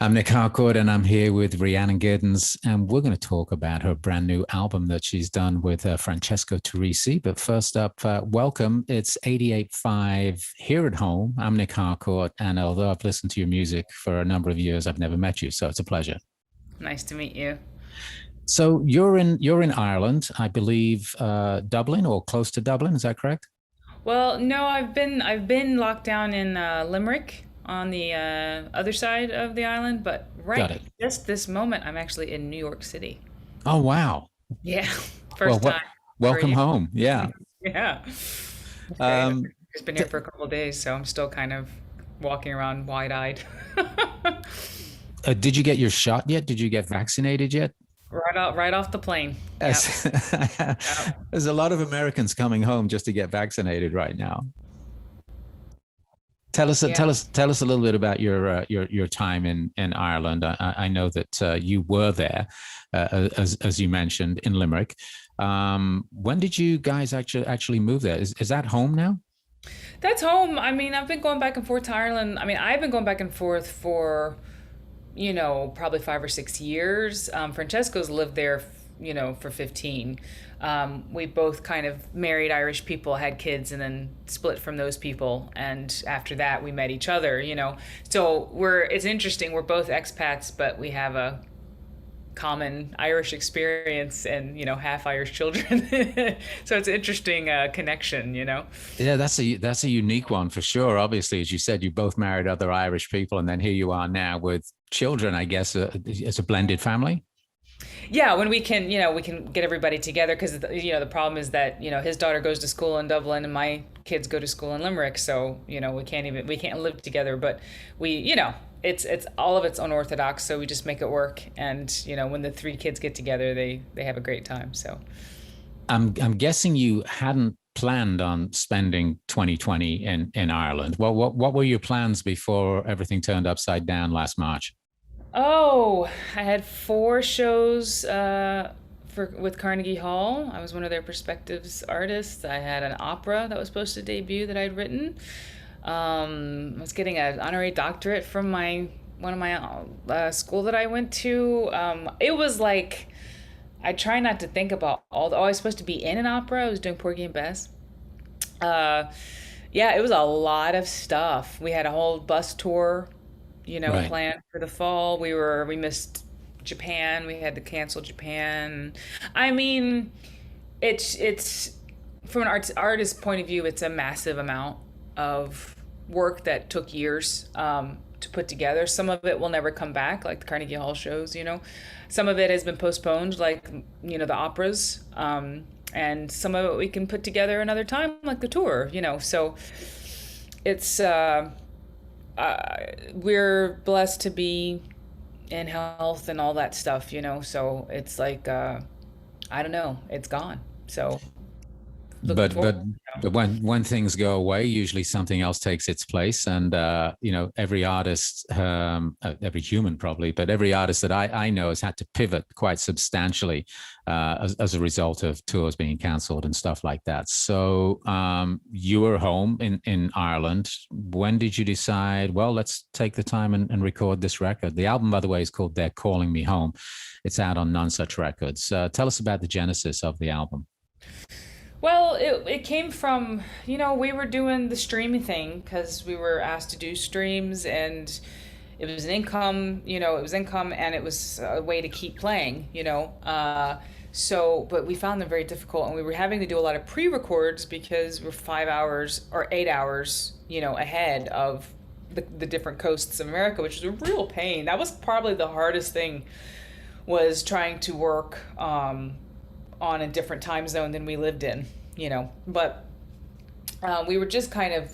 I'm Nic Harcourt, and I'm here with Rhiannon Giddens, and we're going to talk about her brand new album that she's done with Francesco Turrisi. But first up, welcome. It's 88.5 here at home. I'm Nic Harcourt, and although I've listened to your music for a number of years, I've never met you, so it's a pleasure. Nice to meet you. So you're in Ireland, I believe, Dublin or close to Dublin. Is that correct? Well, no, I've been locked down in Limerick on the other side of the island, but Got right it. just this moment, I'm actually in New York City. Oh wow. Yeah, Well, first time for a welcome year. home. Yeah. Yeah, it's great. I've Um, just been here for a couple of days, so I'm still kind of walking around wide-eyed. did you get your shot yet? Did you get vaccinated yet? Right off the plane. Yep. As, Yep. there's a lot of Americans coming home just to get vaccinated right now. Tell us, Yeah. tell us a little bit about your time in Ireland. I know that you were there, as you mentioned, in Limerick. When did you guys actually move there? Is that home now? That's home. I mean, I've been going back and forth to Ireland. I mean, I've been going back and forth for probably 5 or 6 years. Francesco's lived there, for 15. We both kind of married Irish people, had kids, and then split from those people. And after that, we met each other. So it's interesting. We're both expats, but we have a common Irish experience and, half Irish children. So it's an interesting connection. Yeah, that's a unique one for sure. Obviously, as you said, you both married other Irish people, and then here you are now with children. I guess as a blended family. Yeah, when we can get everybody together because the problem is that his daughter goes to school in Dublin and my kids go to school in Limerick, so we can't live together, but it's all of it's unorthodox, so we just make it work, and when the three kids get together, they have a great time. So I'm guessing you hadn't planned on spending 2020 in Ireland. Well, what were your plans before everything turned upside down last March? oh, I had four shows for with Carnegie Hall. I was one of their perspectives artists. I had an opera that was supposed to debut that I'd written. I was getting an honorary doctorate from my one of my school that I went to. It was like I try not to think about oh, I was supposed to be in an opera. I was doing Porgy and Bess. Uh, yeah, it was a lot of stuff. We had a whole bus tour, Right. planned for the fall. We missed Japan. We had to cancel Japan. I mean, it's from an artist point of view, it's a massive amount of work that took years to put together. Some of it will never come back, like the Carnegie Hall shows. Some of it has been postponed, like the operas. And some of it we can put together another time, like the tour. So it's we're blessed to be in health and all that stuff. So it's like I don't know, it's gone. So looking but forward. but but when things go away, usually something else takes its place, and every artist, every human probably, but every artist that I know has had to pivot quite substantially as a result of tours being cancelled and stuff like that. So you were home in Ireland. When did you decide, well, let's take the time and record this record? The album, by the way, is called They're Calling Me Home. It's out on None Such Records. Tell us about the genesis of the album. Well, it came from, we were doing the streaming thing because we were asked to do streams, and it was an income, it was income, and it was a way to keep playing. But we found them very difficult, and we were having to do a lot of pre-records because we're 5 hours or 8 hours, ahead of the different coasts of America, which is a real pain. That was probably the hardest thing, was trying to work on a different time zone than we lived in. But we were just kind of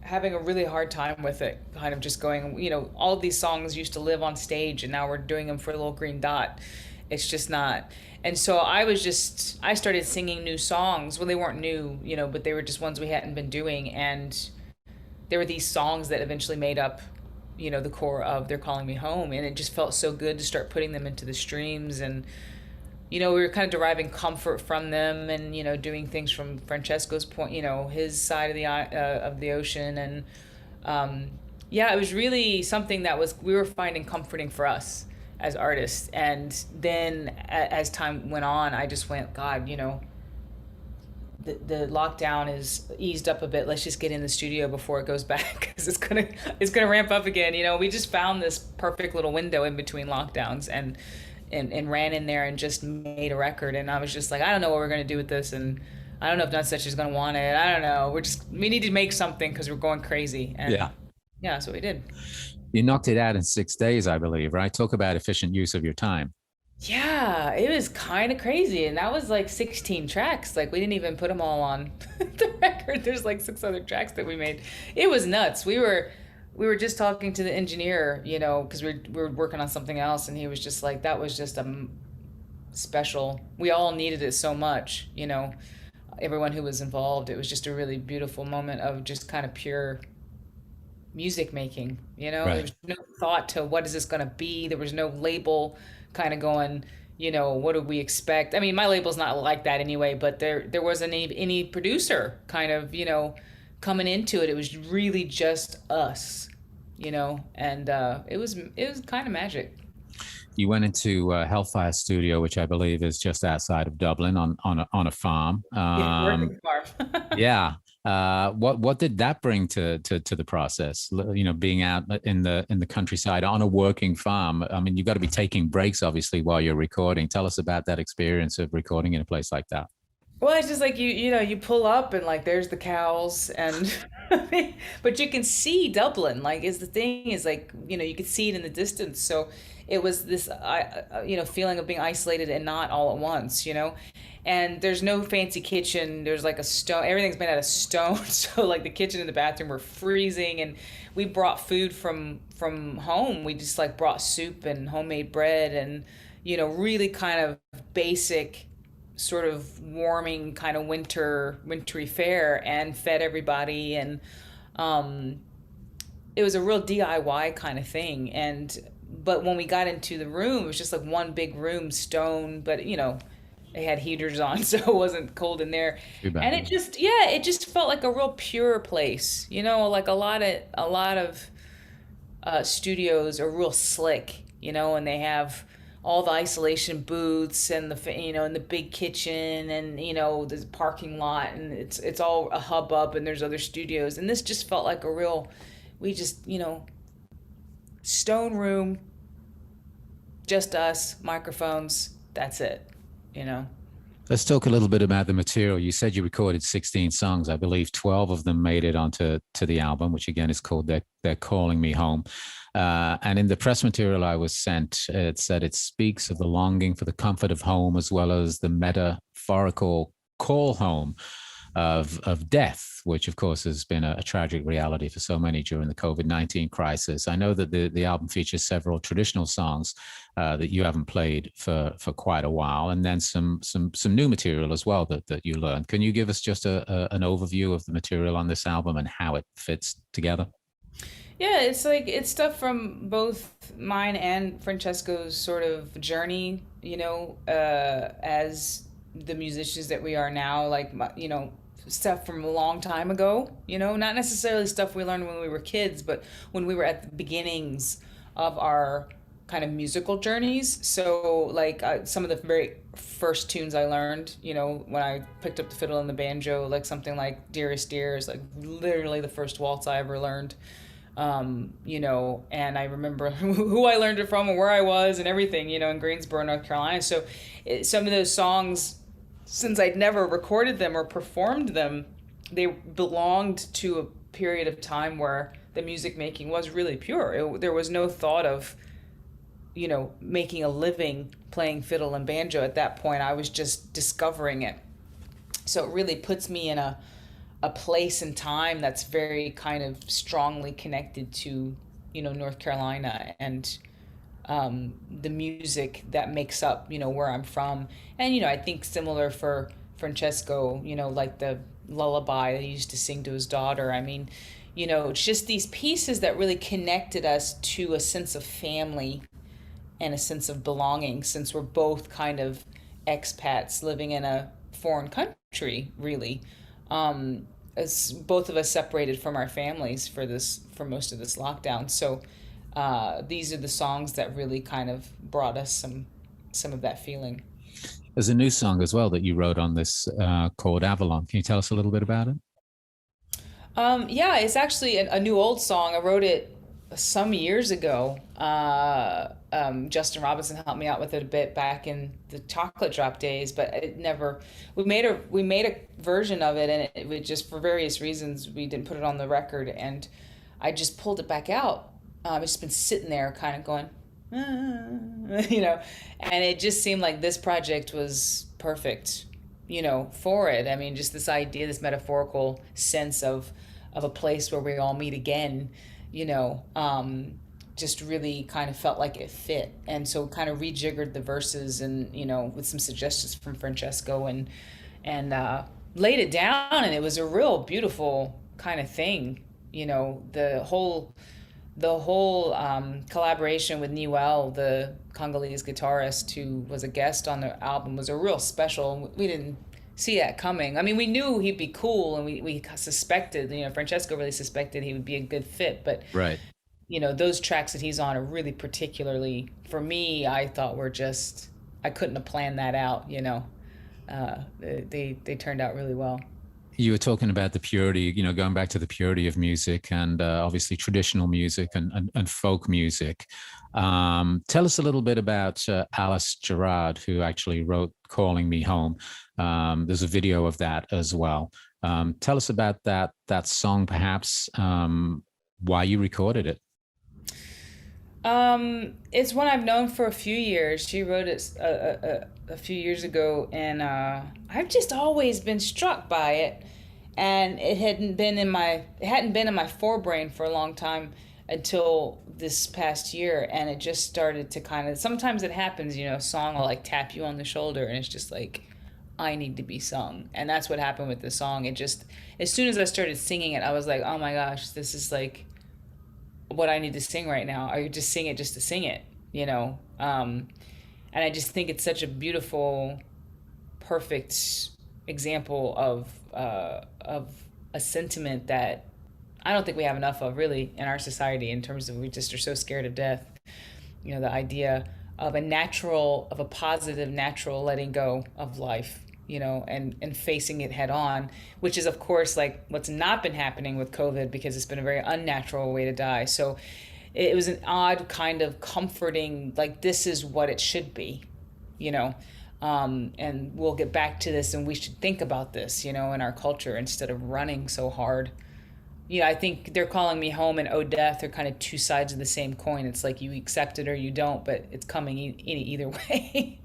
having a really hard time with it, kind of just going, all of these songs used to live on stage, and now we're doing them for a little green dot. It's just not. And so I started singing new songs. Well, they weren't new, but they were just ones we hadn't been doing. And there were these songs that eventually made up, the core of They're Calling Me Home. And it just felt so good to start putting them into the streams. And we were kind of deriving comfort from them, and doing things from Francesco's point, his side of the ocean, and Yeah, it was really something that was we were finding comforting for us as artists. And then as time went on, I just went, God, the lockdown is eased up a bit. Let's just get in the studio before it goes back because it's gonna ramp up again. We just found this perfect little window in between lockdowns and ran in there and just made a record. And I was just like, I don't know what we're gonna do with this, and I don't know if Nutsetch is gonna want it. I don't know. We need to make something because we're going crazy. And Yeah. yeah, that's what we did. You knocked it out in 6 days, I believe, right? Talk about efficient use of your time. Yeah, it was kind of crazy, and that was like 16 tracks. Like we didn't even put them all on the record. There's like six other tracks that we made. It was nuts. We were just talking to the engineer, because we were working on something else, and he was just like, that was just special. We all needed it so much, everyone who was involved. It was just a really beautiful moment of just kind of pure music making. There Right. was no thought to what is this going to be. There was no label kind of going, what do we expect. I mean, my label's not like that anyway, but there wasn't any producer kind of, coming into it. It was really just us, and it was kind of magic. You went into Hellfire Studio, which I believe is just outside of Dublin on a farm. Yeah, working farm. Yeah. What did that bring to the process? Being out in the countryside on a working farm. I mean, you've got to be taking breaks, obviously, while you're recording. Tell us about that experience of recording in a place like that. Well, it's just like you pull up and like there's the cows and but you can see Dublin. Like is the thing is like, you could see it in the distance. So it was this feeling of being isolated and not all at once, And there's no fancy kitchen. There's like a stone, everything's made out of stone. So like the kitchen and the bathroom were freezing, and we brought food from home. We just like brought soup and homemade bread and really kind of basic sort of warming kind of wintry fare and fed everybody. And um it was a real DIY kind of thing. And but when we got into the room, it was just like one big room, stone, but they had heaters on so it wasn't cold in there. Too bad. And it just felt like a real pure place, like a lot of studios are real slick, and they have all the isolation booths and and the big kitchen and the parking lot, and it's all a hubbub, and there's other studios, and this just felt like a real, we just stone room, just us, microphones, that's it, you know. Let's talk a little bit about the material. You said you recorded 16 songs. I believe 12 of them made it onto the album, which again is called They're Calling Me Home. And in the press material I was sent, it said it speaks of the longing for the comfort of home as well as the metaphorical call home of death, which of course has been a tragic reality for so many during the COVID-19 crisis. I know that the album features several traditional songs that you haven't played for quite a while, and then some new material as well that you learned. Can you give us just an overview of the material on this album and how it fits together? Yeah, it's like it's stuff from both mine and Francesco's sort of journey, as the musicians that we are now, like, stuff from a long time ago, not necessarily stuff we learned when we were kids, but when we were at the beginnings of our kind of musical journeys. So, like, some of the very first tunes I learned, when I picked up the fiddle and the banjo, like something like Dearest Dear is like literally the first waltz I ever learned. And I remember who I learned it from and where I was and everything, in Greensboro, North Carolina. So some of those songs, since I'd never recorded them or performed them, they belonged to a period of time where the music making was really pure. There was no thought of, making a living playing fiddle and banjo at that point. I was just discovering it. So it really puts me in a place and time that's very kind of strongly connected to, North Carolina and the music that makes up, where I'm from. And, I think similar for Francesco, like the lullaby that he used to sing to his daughter. I mean, it's just these pieces that really connected us to a sense of family and a sense of belonging, since we're both kind of expats living in a foreign country, really. as both of us separated from our families for most of this lockdown. So these are the songs that really kind of brought us some of that feeling. There's a new song as well that you wrote on this called Avalon. Can you tell us a little bit about it? Yeah, it's actually a new old song. I wrote it some years ago. Justin Robinson helped me out with it a bit back in the Chocolate Drop days, but it never. We made a version of it, and it just for various reasons we didn't put it on the record, and I just pulled it back out. It's just been sitting there, kind of going, you know, and it just seemed like this project was perfect, for it. I mean, just this idea, this metaphorical sense of a place where we all meet again, you know, just really kind of felt like it fit. And so kind of rejiggered the verses and, with some suggestions from Francesco and laid it down. And it was a real beautiful kind of thing, the whole collaboration with Newell, the Congolese guitarist who was a guest on the album, was a real special. We didn't see that coming. I mean, we knew he'd be cool, and we suspected, Francesco really suspected he would be a good fit. But Right. those tracks that he's on are really particularly, for me, I thought were just, I couldn't have planned that out. They turned out really well. You were talking about the purity, going back to the purity of music and obviously traditional music and folk music. Tell us a little bit about Alice Gerard, who actually wrote Calling Me Home. There's a video of that as well. Tell us about that song, perhaps, why you recorded it. It's one I've known for a few years. She wrote it a few years ago, and I've just always been struck by it. And it hadn't been in my forebrain for a long time until this past year, and it just started to kind of. Sometimes it happens, a song will like tap you on the shoulder, and it's just like, I need to be sung, and that's what happened with the song. It just, as soon as I started singing it, I was like, oh my gosh, this is like what I need to sing right now. I just sing it just to sing it, and I just think it's such a beautiful, perfect example of a sentiment that I don't think we have enough of really in our society, in terms of, we just are so scared of death. The idea of a positive, natural letting go of life, and facing it head on, which is of course like what's not been happening with COVID, because it's been a very unnatural way to die. So it was an odd kind of comforting, like, this is what it should be, and we'll get back to this, and we should think about this, in our culture, instead of running so hard. I think They're Calling Me Home and Oh Death are kind of two sides of the same coin. It's like you accept it or you don't, but it's coming either way,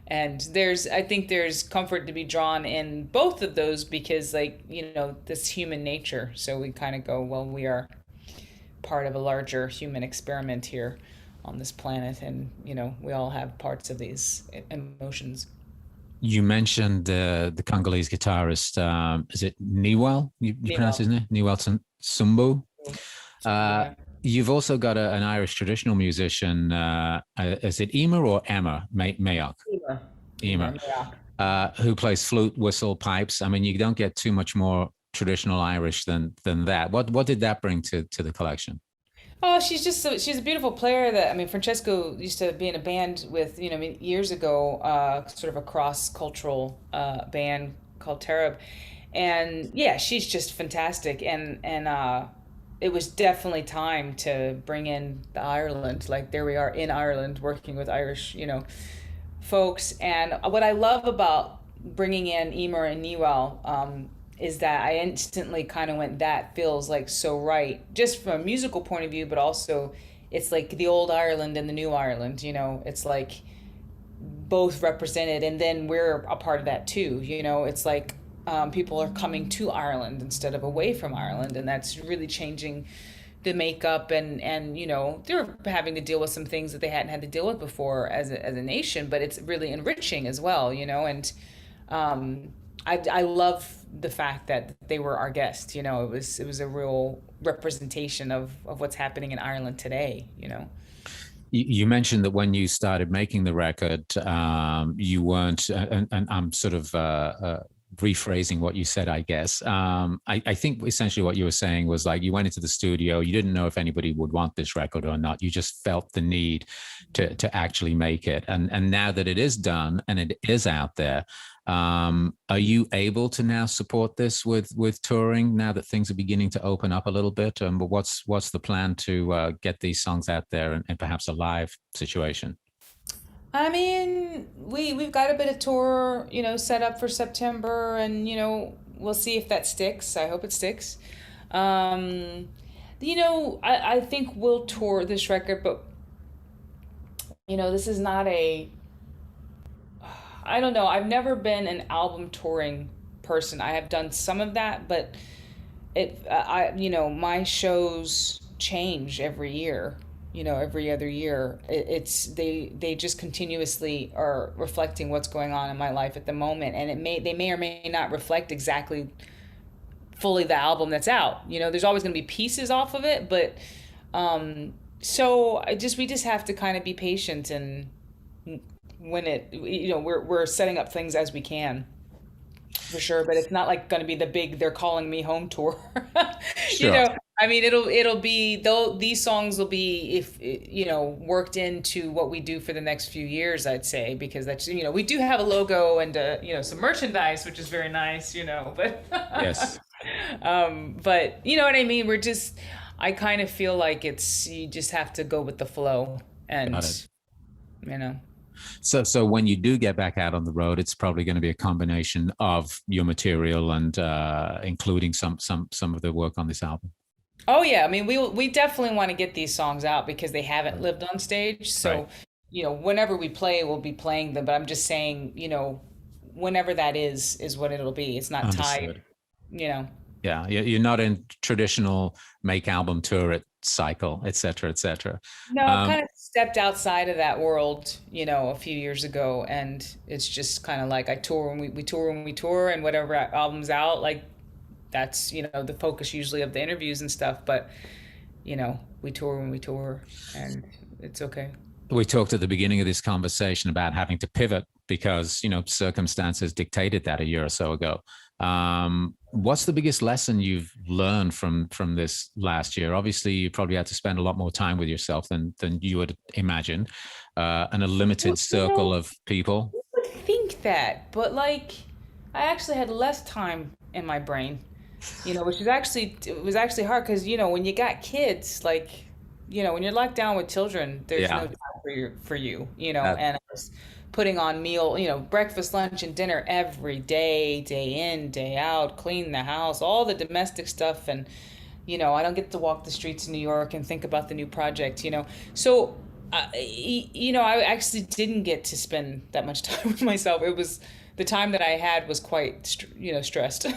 And I think there's comfort to be drawn in both of those, because, like, this human nature. So we kind of go, well, we are part of a larger human experiment here on this planet, and we all have parts of these emotions. You mentioned the Congolese guitarist. Is it Newell? You pronounce his name? Newell Sumbu. Yeah. You've also got an Irish traditional musician. Is it Emer or Emma Mayock? Emer. Who plays flute, whistle, pipes. I mean, you don't get too much more traditional Irish than that. What did that bring to the collection? Oh, she's a beautiful player. Francesco used to be in a band with, years ago, sort of a cross-cultural band called Tarab. And yeah, she's just fantastic. And it was definitely time to bring in the Ireland. Like, there we are in Ireland working with Irish, folks. And what I love about bringing in Emer and Newell, is that I instantly kind of went, that feels like so right, just from a musical point of view, but also it's like the old Ireland and the new Ireland, it's like both represented, and then we're a part of that too, it's like people are coming to Ireland instead of away from Ireland, and that's really changing the makeup, and they're having to deal with some things that they hadn't had to deal with before as a nation, but it's really enriching as well, and I love the fact that they were our guests. It was a real representation of what's happening in Ireland today. You mentioned that when you started making the record, you weren't, and I'm sort of rephrasing what you said, I guess. I think essentially what you were saying was like you went into the studio, you didn't know if anybody would want this record or not. You just felt the need to actually make it. And now that it is done and it is out there, are you able to now support this with touring now that things are beginning to open up a little bit? But what's the plan to get these songs out there and perhaps a live situation? I mean, we've got a bit of tour, set up for September, and we'll see if that sticks. I hope it sticks. I think we'll tour this record, but this is not a. I don't know. I've never been an album touring person. I have done some of that, but my shows change every year, every other year. They just continuously are reflecting what's going on in my life at the moment, and they may or may not reflect exactly fully the album that's out. There's always going to be pieces off of it, but so we just have to kind of be patient, and when we're setting up things as we can, for sure, but it's not like going to be the big "they're calling me home" tour. Sure. I mean, it'll be, though these songs will be, if worked into what we do for the next few years, I'd say, because that's we do have a logo and some merchandise, which is very nice, but Yes. but you know what I mean. I kind of feel like you just have to go with the flow, and Got it. you know. So when you do get back out on the road, it's probably going to be a combination of your material and including some of the work on this album. Oh yeah, I mean we definitely want to get these songs out because they haven't lived on stage. Right. So, whenever we play, we'll be playing them. But I'm just saying, whenever that is what it'll be. It's not tied, Understood. you know. Yeah, you're not in traditional make album tour it cycle, et cetera, et cetera. No, I've Um, kind of stepped outside of that world, a few years ago, and it's just kind of like I tour when we tour when we tour, and whatever album's out, like that's the focus usually of the interviews and stuff. But we tour when we tour, and it's okay. we talked at the beginning of this conversation about having to pivot because circumstances dictated that a year or so ago. What's the biggest lesson you've learned from this last year? Obviously, you probably had to spend a lot more time with yourself than you would imagine, and a limited Well, circle of people. you would think that, but like I actually had less time in my brain, which is actually it was actually hard because when you got kids, like when you're locked down with children, there's no Yeah, time for you, that, and I was putting on meal, breakfast, lunch, and dinner every day, day in, day out, clean the house, all the domestic stuff, and I don't get to walk the streets of New York and think about the new project, so. I actually didn't get to spend that much time with myself. It was the time that I had was quite, stressed.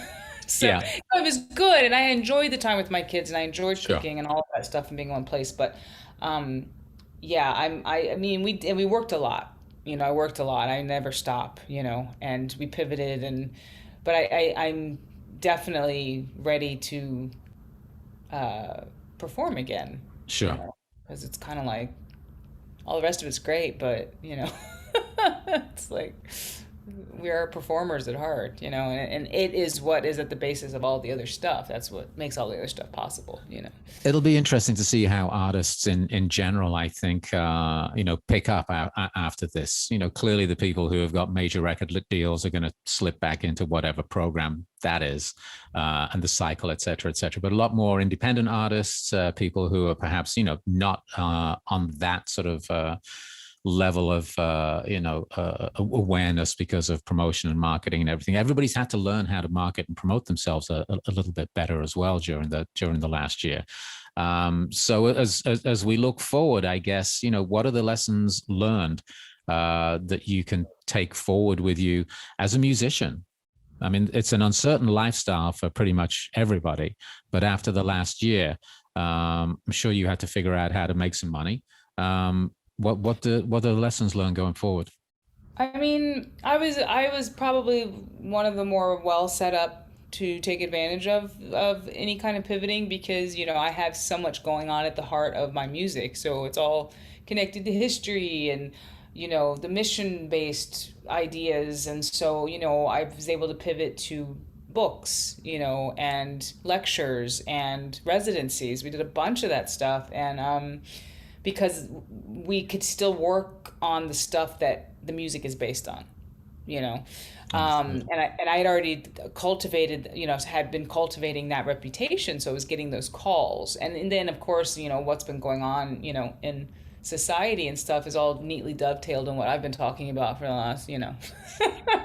So yeah, it was good, and I enjoyed the time with my kids, and I enjoyed sure. cooking and all of that stuff and being in one place. But um, yeah, I mean, we worked a lot. I worked a lot. I never stop. And we pivoted, but I'm definitely ready to perform again. Sure. Because it's kind of like all the rest of it's great, but it's like we are performers at heart, and it is what is at the basis of all the other stuff. That's what makes all the other stuff possible. It'll be interesting to see how artists in general, I think, pick up after this. Clearly the people who have got major record deals are going to slip back into whatever program that is, and the cycle, et cetera, et cetera. But a lot more independent artists, people who are perhaps, not on that sort of level of awareness because of promotion and marketing and everything. Everybody's had to learn how to market and promote themselves a little bit better as well during the last year. So as we look forward, I guess, what are the lessons learned that you can take forward with you as a musician? I mean, it's an uncertain lifestyle for pretty much everybody, but after the last year, I'm sure you had to figure out how to make some money. What are the lessons learned going forward? I mean, I was probably one of the more well set up to take advantage of any kind of pivoting because I have so much going on at the heart of my music, so it's all connected to history and the mission-based ideas. And so, I was able to pivot to books, and lectures and residencies. We did a bunch of that stuff. And because we could still work on the stuff that the music is based on, you know. And I had already cultivated, had been cultivating that reputation, so I was getting those calls. And then, of course, what's been going on, in society and stuff is all neatly dovetailed in what I've been talking about for the last,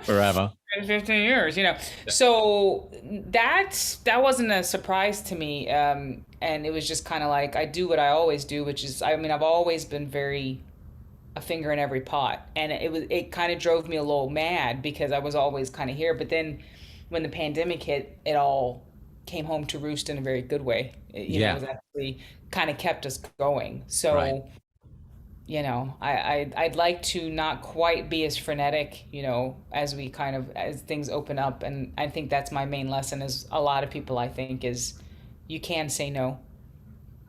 Forever. 15 years, So that wasn't a surprise to me. And it was just kind of like I do what I always do, which is, I've always been very a finger in every pot, and it kind of drove me a little mad because I was always kind of here. But then when the pandemic hit, it all came home to roost in a very good way. It was actually kind of kept us going. So, Right. I'd like to not quite be as frenetic, as things open up. And I think that's my main lesson is a lot of people, I think, is you can say no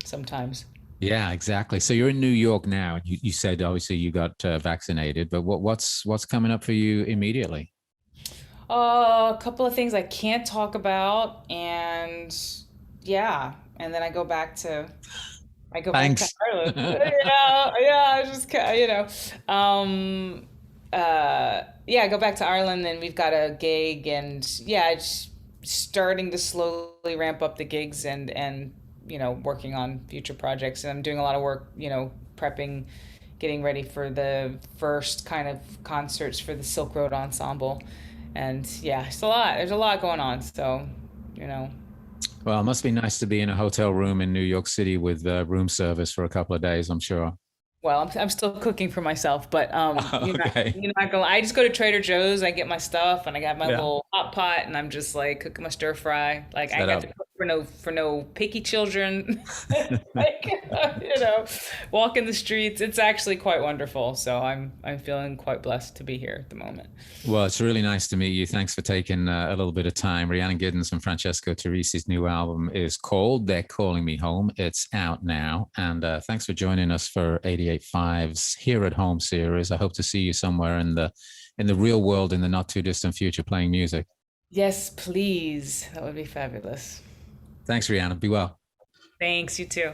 sometimes. Yeah, exactly. So you're in New York now. You said obviously you got vaccinated, but what's coming up for you immediately? A couple of things I can't talk about, and yeah, and then I go back to Thanks. Ireland. Yeah, I just yeah, I go back to Ireland, and we've got a gig, and yeah, it's starting to slowly ramp up the gigs, and working on future projects, and I'm doing a lot of work, prepping, getting ready for the first kind of concerts for the Silk Road Ensemble, and yeah, it's a lot. There's a lot going on, so you know. Well, it must be nice to be in a hotel room in New York City with room service for a couple of days, I'm sure. Well, I'm still cooking for myself, but Okay. you're not going. I just go to Trader Joe's. I get my stuff, and I got my Yeah. little hot pot, and I'm just like cooking my stir fry. Like I Set ain't got up. to cook for no picky children. Like, walking the streets. It's actually quite wonderful. So I'm feeling quite blessed to be here at the moment. Well, it's really nice to meet you. Thanks for taking a little bit of time. Rhiannon Giddens and Francesco Teresi's new album is called They're Calling Me Home. It's out now. And thanks for joining us for 88.5's Here at Home series. I hope to see you somewhere in the real world in the not too distant future playing music. Yes, please. That would be fabulous. Thanks, Rhiannon. Be well. Thanks. You too.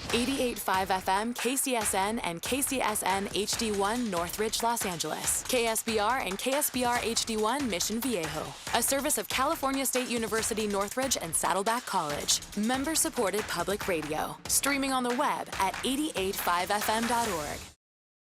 88.5 FM, KCSN, and KCSN HD1 Northridge, Los Angeles. KSBR and KSBR HD1 Mission Viejo. A service of California State University Northridge and Saddleback College. Member-supported public radio. Streaming on the web at 885fm.org.